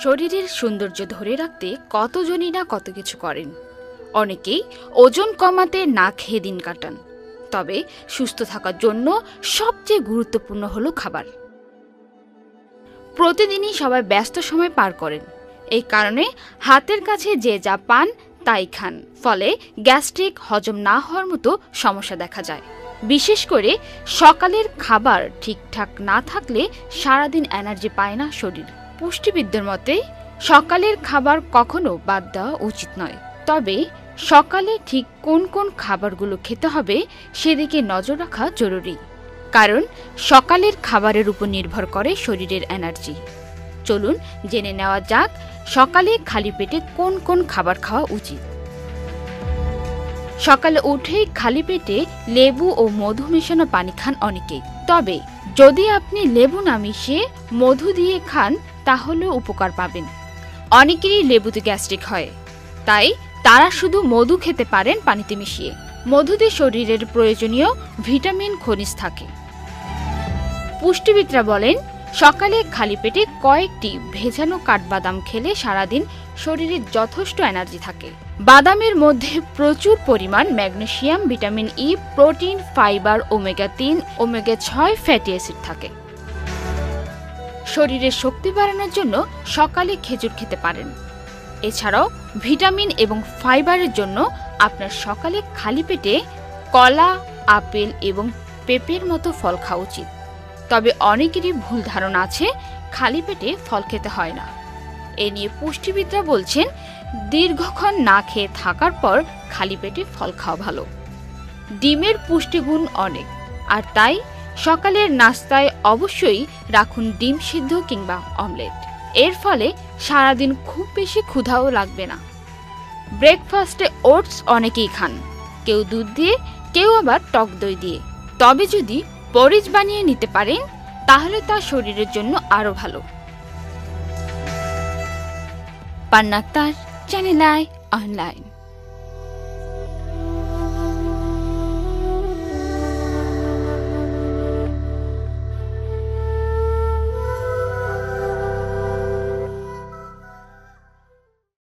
শরীরের সৌন্দর্য ধরে রাখতে কতজনই না কত কিছু করেন। অনেকেই ওজন কমাতে না খেয়ে দিন কাটান, তবে সুস্থ থাকার জন্য সবচেয়ে গুরুত্বপূর্ণ হলো খাবার। প্রতিদিনই সবাই ব্যস্ত সময় পার করেন, এই কারণে হাতের কাছে যে যা পান তাই খান, ফলে গ্যাস্ট্রিক, হজম না হওয়ার মতো সমস্যা দেখা যায়। বিশেষ করে সকালের খাবার ঠিকঠাক না থাকলে সারাদিন এনার্জি পায় না শরীর। পুষ্টিবিদদের মতে সকালের খাবার কখনো বাদ দেওয়া উচিত নয়, তবে সকালে ঠিক কোন কোন খাবারগুলো খেতে হবে সেদিকে নজর রাখা জরুরি, কারণ সকালের খাবারের উপর নির্ভর করে শরীরের এনার্জি। চলুন জেনে নেওয়া যাক সকালে খালি পেটে কোন কোন খাবার খাওয়া উচিত। সকালে উঠেই খালি পেটে লেবু ও মধু মেশানো পানি খান অনেকেই, তবে যদি আপনি লেবু না মিশিয়ে মধু দিয়ে খান তাহলেও উপকার পাবেন। অনেকেরই লেবুতে গ্যাস্ট্রিক হয়, তাই তারা শুধু মধু খেতে পারেন পানিতে মিশিয়ে। মধুতে শরীরের প্রয়োজনীয় ভিটামিন, খনিজ থাকে। পুষ্টিবিদরা বলেন সকালে খালি পেটে কয়েকটি ভেজানো কাঠবাদাম খেলে সারাদিন শরীরে যথেষ্ট এনার্জি থাকে। বাদামের মধ্যে প্রচুর পরিমাণ magnesium, vitamin E, protein, fibre, omega three, ওমেগা-6 ফ্যাটি অ্যাসিড থাকে। শরীরের শক্তি বাড়ানোর জন্য সকালে খেজুর খেতে পারেন। এছাড়াও ভিটামিন এবং ফাইবারের জন্য আপনার সকালে খালি পেটে কলা, আপেল এবং পেঁপের মতো ফল খাওয়া উচিত। তবে অনেকেরই ভুল ধারণা আছে খালি পেটে ফল খেতে হয় না। এ নিয়ে পুষ্টিবিদরা বলছেন দীর্ঘক্ষণ না খেয়ে থাকার পর খালি পেটে ফল খাওয়া ভালো। ডিমের পুষ্টিগুণ অনেক, আর তাই সকালের নাস্তায় অবশ্যই রাখুন ডিম সিদ্ধ কিংবা অমলেট। এর ফলে সারাদিন খুব বেশি ক্ষুধাও লাগবে না। ব্রেকফাস্টে ওটস অনেকেই খান, কেউ দুধ দিয়ে, কেউ আবার টক দই দিয়ে। তবে যদি পরিজ বানিয়ে নিতে পারেন তাহলে তা শরীরের জন্য আরো ভালো। পান্না আক্তার, চ্যানেল আই অনলাইন।